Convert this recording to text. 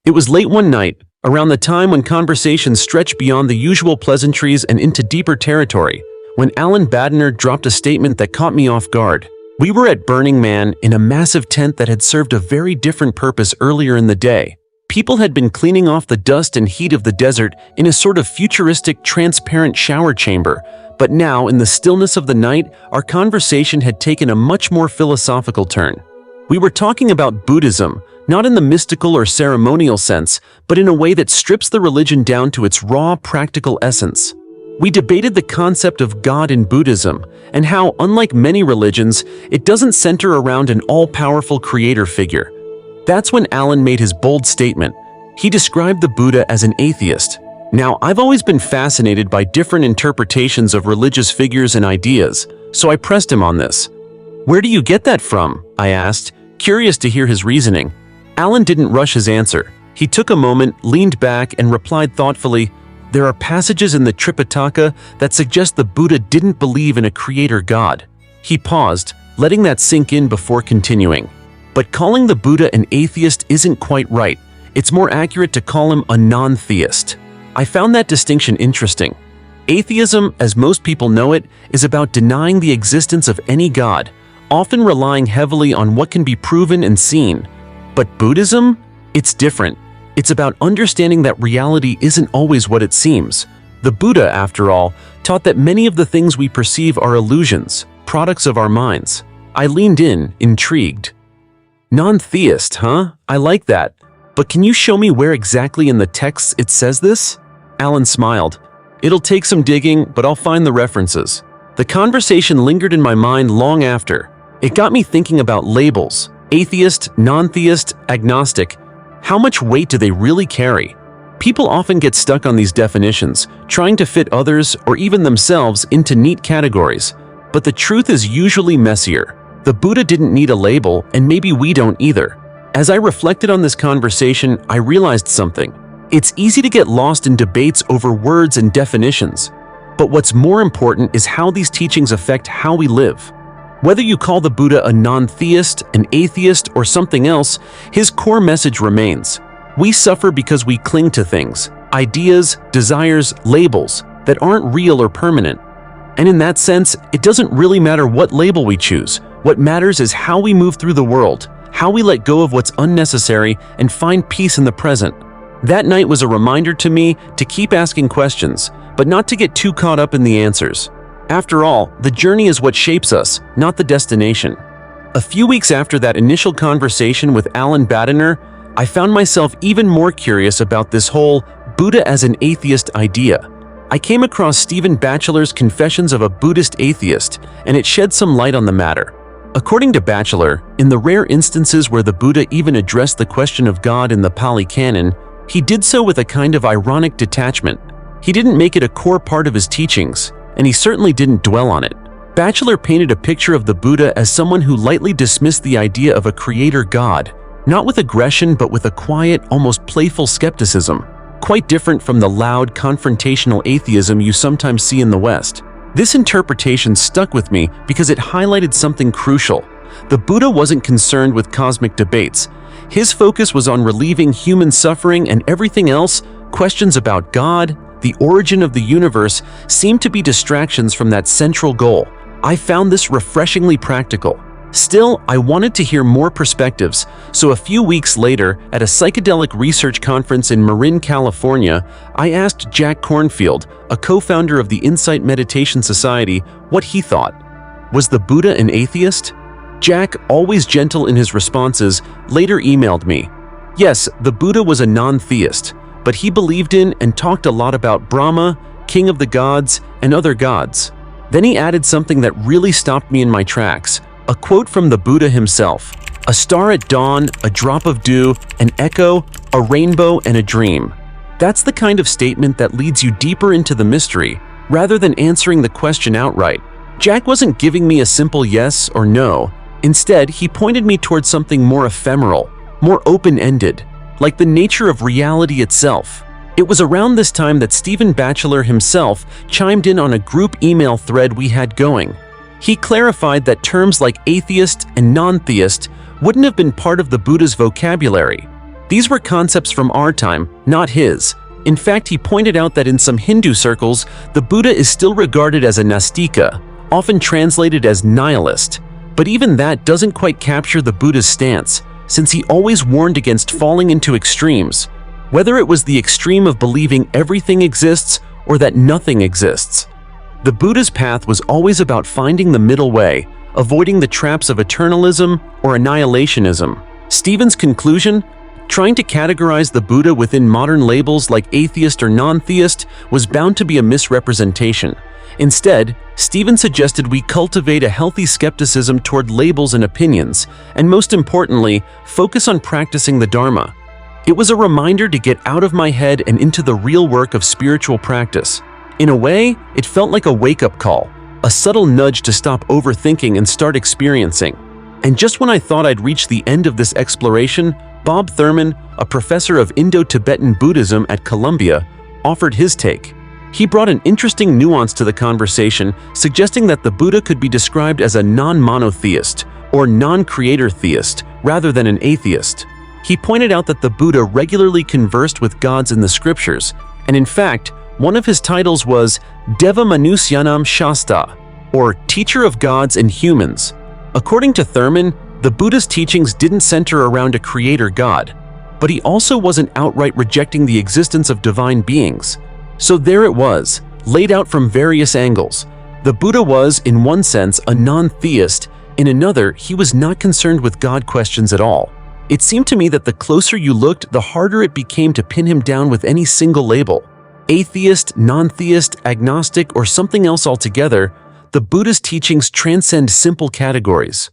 It was late one night, around the time when conversations stretched beyond the usual pleasantries and into deeper territory, when Allan Badiner dropped a statement that caught me off guard. We were at Burning Man in a massive tent that had served a very different purpose earlier in the day. People had been cleaning off the dust and heat of the desert in a sort of futuristic, transparent shower chamber, but now, in the stillness of the night, our conversation had taken a much more philosophical turn. We were talking about Buddhism, not in the mystical or ceremonial sense, but in a way that strips the religion down to its raw, practical essence. We debated the concept of God in Buddhism, and how, unlike many religions, it doesn't center around an all-powerful creator figure. That's when Allan made his bold statement. He described the Buddha as an atheist. Now, I've always been fascinated by different interpretations of religious figures and ideas, so I pressed him on this. "Where do you get that from?" I asked, curious to hear his reasoning. Allan didn't rush his answer. He took a moment, leaned back, and replied thoughtfully, "There are passages in the Tripitaka that suggest the Buddha didn't believe in a creator God." He paused, letting that sink in before continuing. "But calling the Buddha an atheist isn't quite right. It's more accurate to call him a non-theist." I found that distinction interesting. Atheism, as most people know it, is about denying the existence of any God, often relying heavily on what can be proven and seen. But Buddhism? It's different. It's about understanding that reality isn't always what it seems. The Buddha, after all, taught that many of the things we perceive are illusions, products of our minds. I leaned in, intrigued. "Non-theist, huh? I like that. But can you show me where exactly in the texts it says this?" Allan smiled. "It'll take some digging, but I'll find the references." The conversation lingered in my mind long after. It got me thinking about labels. Atheist, non-theist, agnostic. How much weight do they really carry? People often get stuck on these definitions, trying to fit others or even themselves into neat categories. But the truth is usually messier. The Buddha didn't need a label, and maybe we don't either. As I reflected on this conversation, I realized something. It's easy to get lost in debates over words and definitions. But what's more important is how these teachings affect how we live. Whether you call the Buddha a non-theist, an atheist, or something else, his core message remains. We suffer because we cling to things, ideas, desires, labels that aren't real or permanent. And in that sense, it doesn't really matter what label we choose. What matters is how we move through the world, how we let go of what's unnecessary and find peace in the present. That night was a reminder to me to keep asking questions, but not to get too caught up in the answers. After all, the journey is what shapes us, not the destination. A few weeks after that initial conversation with Allan Badiner, I found myself even more curious about this whole Buddha as an atheist idea. I came across Stephen Batchelor's Confessions of a Buddhist Atheist, and it shed some light on the matter. According to Batchelor, in the rare instances where the Buddha even addressed the question of God in the Pali Canon, he did so with a kind of ironic detachment. He didn't make it a core part of his teachings, and he certainly didn't dwell on it. Batchelor painted a picture of the Buddha as someone who lightly dismissed the idea of a creator God, not with aggression but with a quiet, almost playful skepticism, quite different from the loud, confrontational atheism you sometimes see in the West. This interpretation stuck with me because it highlighted something crucial. The Buddha wasn't concerned with cosmic debates. His focus was on relieving human suffering, and everything else, questions about God, the origin of the universe, seemed to be distractions from that central goal. I found this refreshingly practical. Still, I wanted to hear more perspectives, so a few weeks later, at a psychedelic research conference in Marin, California, I asked Jack Kornfield, a co-founder of the Insight Meditation Society, what he thought. Was the Buddha an atheist? Jack, always gentle in his responses, later emailed me. Yes, the Buddha was a non-theist, but he believed in and talked a lot about Brahma, king of the gods, and other gods. Then he added something that really stopped me in my tracks, a quote from the Buddha himself. "A star at dawn, a drop of dew, an echo, a rainbow, and a dream." That's the kind of statement that leads you deeper into the mystery, rather than answering the question outright. Jack wasn't giving me a simple yes or no. Instead, he pointed me towards something more ephemeral, more open-ended, like the nature of reality itself. It was around this time that Stephen Batchelor himself chimed in on a group email thread we had going. He clarified that terms like atheist and non-theist wouldn't have been part of the Buddha's vocabulary. These were concepts from our time, not his. In fact, he pointed out that in some Hindu circles, the Buddha is still regarded as a Nastika, often translated as nihilist. But even that doesn't quite capture the Buddha's stance, since he always warned against falling into extremes, whether it was the extreme of believing everything exists or that nothing exists. The Buddha's path was always about finding the middle way, avoiding the traps of eternalism or annihilationism. Stephen's conclusion? Trying to categorize the Buddha within modern labels like atheist or non-theist was bound to be a misrepresentation. Instead, Stephen suggested we cultivate a healthy skepticism toward labels and opinions, and most importantly, focus on practicing the Dharma. It was a reminder to get out of my head and into the real work of spiritual practice. In a way, it felt like a wake-up call, a subtle nudge to stop overthinking and start experiencing. And just when I thought I'd reached the end of this exploration, Bob Thurman, a professor of Indo-Tibetan Buddhism at Columbia, offered his take. He brought an interesting nuance to the conversation, suggesting that the Buddha could be described as a non-monotheist or non-creator theist rather than an atheist. He pointed out that the Buddha regularly conversed with gods in the scriptures, and in fact, one of his titles was Deva Manusyanam Shasta, or Teacher of Gods and Humans. According to Thurman, the Buddha's teachings didn't center around a creator god, but he also wasn't outright rejecting the existence of divine beings. So there it was, laid out from various angles. The Buddha was, in one sense, a non-theist. In another, he was not concerned with God questions at all. It seemed to me that the closer you looked, the harder it became to pin him down with any single label. Atheist, non-theist, agnostic, or something else altogether, the Buddha's teachings transcend simple categories.